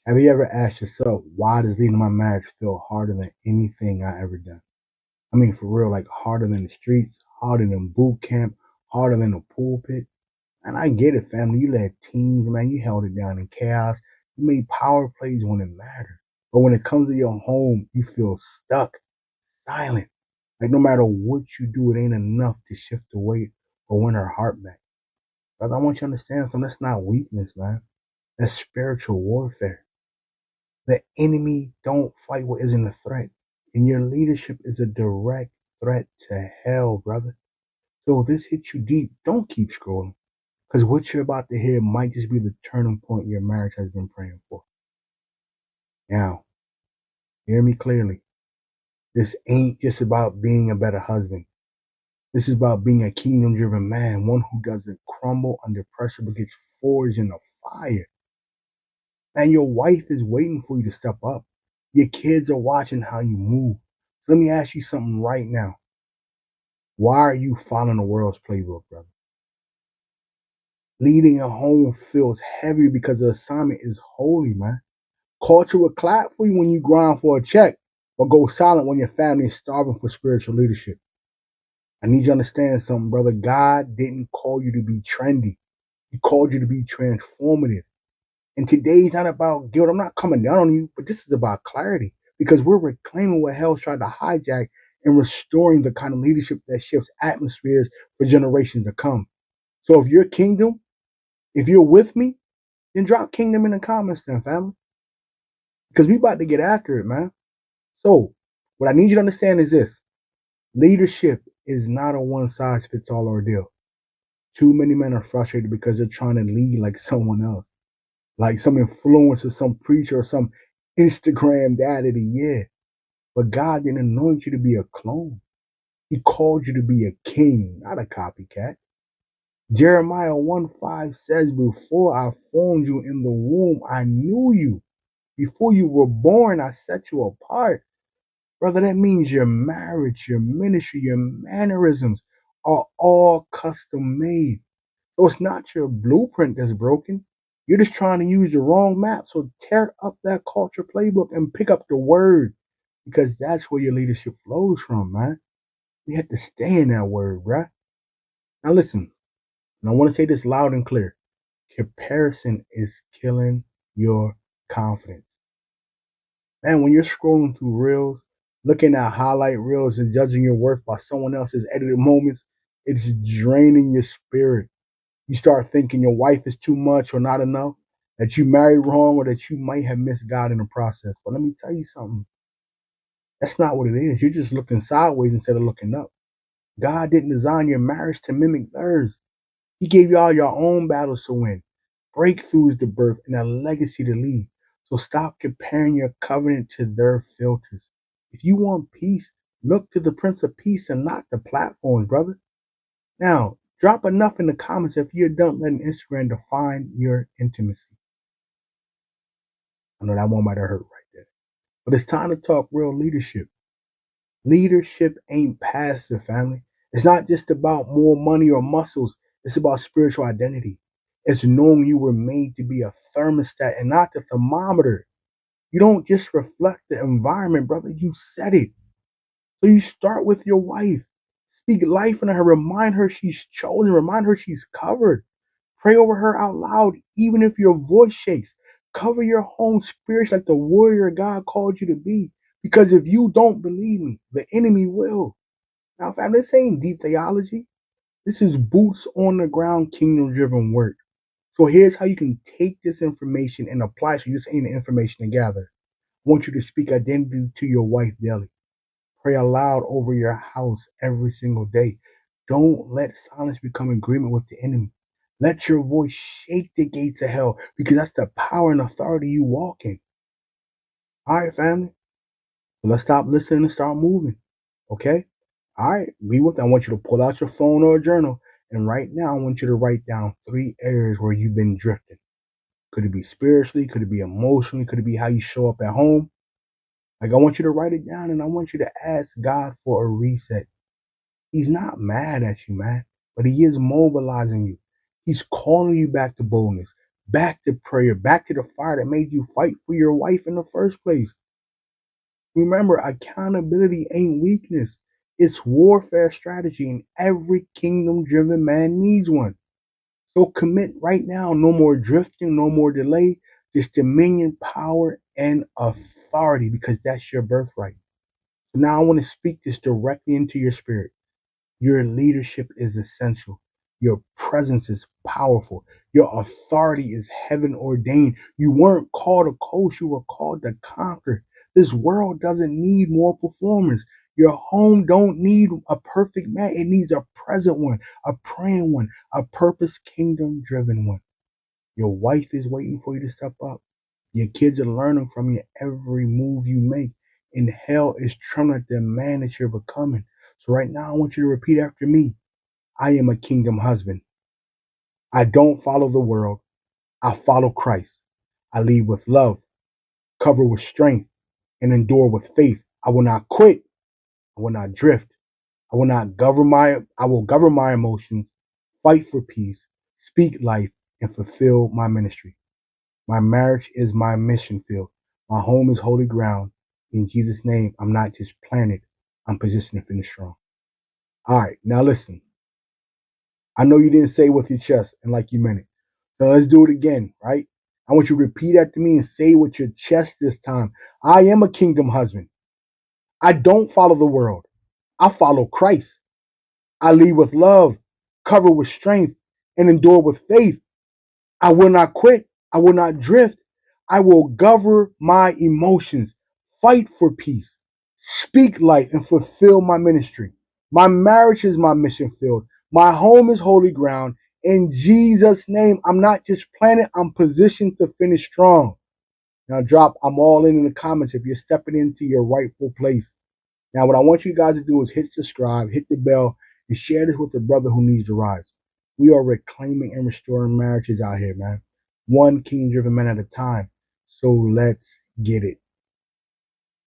Have you ever asked yourself, why does leading my marriage feel harder than anything I ever done? I mean, for real, like harder than the streets, harder than boot camp, harder than the pulpit. And I get it, family. You led teams, man. You held it down in chaos. You made power plays when it mattered. But when it comes to your home, you feel stuck, silent. Like no matter what you do, it ain't enough to shift the weight or win her heart back. Brother, I want you to understand something. That's not weakness, man. That's spiritual warfare. The enemy don't fight what isn't a threat. And your leadership is a direct threat to hell, brother. So if this hits you deep, don't keep scrolling. Because what you're about to hear might just be the turning point your marriage has been praying for. Now, hear me clearly. This ain't just about being a better husband. This is about being a kingdom driven man, one who doesn't crumble under pressure but gets forged in the fire. And your wife is waiting for you to step up. Your kids are watching how you move. So let me ask you something right now. Why are you following the world's playbook, brother? Leading a home feels heavy because the assignment is holy, man. Culture will clap for you when you grind for a check, but go silent when your family is starving for spiritual leadership. I need you to understand something, brother. God didn't call you to be trendy. He called you to be transformative. And today's not about guilt. I'm not coming down on you, but this is about clarity because we're reclaiming what hell's tried to hijack and restoring the kind of leadership that shifts atmospheres for generations to come. So if you're kingdom, if you're with me, then drop kingdom in the comments then, family. Because we about to get after it, man. So what I need you to understand is this. Leadership is not a one size fits all ordeal. Too many men are frustrated because they're trying to lead like someone else, like some influencer, some preacher, or some Instagram dad of the year. But God didn't anoint you to be a clone. He called you to be a king, not a copycat. Jeremiah 1:5 says, before I formed you in the womb, I knew you. Before you were born, I set you apart. Brother, that means your marriage, your ministry, your mannerisms are all custom made. So it's not your blueprint that's broken. You're just trying to use the wrong map. So tear up that culture playbook and pick up the word because that's where your leadership flows from, man. You have to stay in that word, bruh. Now listen, and I want to say this loud and clear. Comparison is killing your confidence. Man, when you're scrolling through reels, looking at highlight reels and judging your worth by someone else's edited moments, it's draining your spirit. You start thinking your wife is too much or not enough, that you married wrong, or that you might have missed God in the process. But let me tell you something. That's not what it is. You're just looking sideways instead of looking up. God didn't design your marriage to mimic theirs. He gave you all your own battles to win, breakthroughs to birth, and a legacy to leave. So stop comparing your covenant to their filters. If you want peace, look to the Prince of Peace and not the platforms, brother. Now, drop enough in the comments if you're done letting Instagram define your intimacy. I know that one might have hurt right there. But it's time to talk real leadership. Leadership ain't passive, family. It's not just about more money or muscles. It's about spiritual identity. It's knowing you were made to be a thermostat and not the thermometer. You don't just reflect the environment, brother. You set it. So you start with your wife. Speak life into her. Remind her she's chosen. Remind her she's covered. Pray over her out loud, even if your voice shakes. Cover your home spirits like the warrior God called you to be. Because if you don't believe me, the enemy will. Now, fam, this ain't deep theology. This is boots on the ground, kingdom driven work. So here's how you can take this information and apply it. So you're saying the information to gather. I want you to speak identity to your wife daily. Pray aloud over your house every single day. Don't let silence become agreement with the enemy. Let your voice shake the gates of hell because that's the power and authority you walk in. All right, family. So let's stop listening and start moving. Okay? All right. Be with it. I want you to pull out your phone or a journal. And right now, I want you to write down 3 areas where you've been drifting. Could it be spiritually? Could it be emotionally? Could it be how you show up at home? Like, I want you to write it down and I want you to ask God for a reset. He's not mad at you, man, but he is mobilizing you. He's calling you back to boldness, back to prayer, back to the fire that made you fight for your wife in the first place. Remember, accountability ain't weakness. It's warfare strategy, and every kingdom driven man needs one. So commit right now. No more drifting, no more delay. Just dominion, power, and authority, because that's your birthright. So now I want to speak this directly into your spirit. Your leadership is essential. Your presence is powerful. Your authority is heaven ordained. You weren't called to coach, you were called to conquer. This world doesn't need more performance. Your home don't need a perfect man. It needs a present one, a praying one, a purpose kingdom driven one. Your wife is waiting for you to step up. Your kids are learning from you every move you make. And hell is trembling at the man that you're becoming. So right now, I want you to repeat after me. I am a kingdom husband. I don't follow the world. I follow Christ. I lead with love, cover with strength, and endure with faith. I will not quit. I will not drift. I will govern my emotions, fight for peace, speak life, and fulfill my ministry. My marriage is my mission field. My home is holy ground. In Jesus' name, I'm not just planted, I'm positioned to finish strong. All right, now listen. I know you didn't say it with your chest and like you meant it. So let's do it again, right? I want you to repeat after me and say it with your chest this time. I am a kingdom husband. I don't follow the world. I follow Christ. I lead with love, cover with strength, and endure with faith. I will not quit. I will not drift. I will govern my emotions, fight for peace, speak life, and fulfill my ministry. My marriage is my mission field. My home is holy ground. In Jesus' name, I'm not just planted, I'm positioned to finish strong. Now, drop I'm all in the comments if you're stepping into your rightful place. Now, what I want you guys to do is hit subscribe, hit the bell, and share this with a brother who needs to rise. We are reclaiming and restoring marriages out here, man. One king driven man at a time. So let's get it.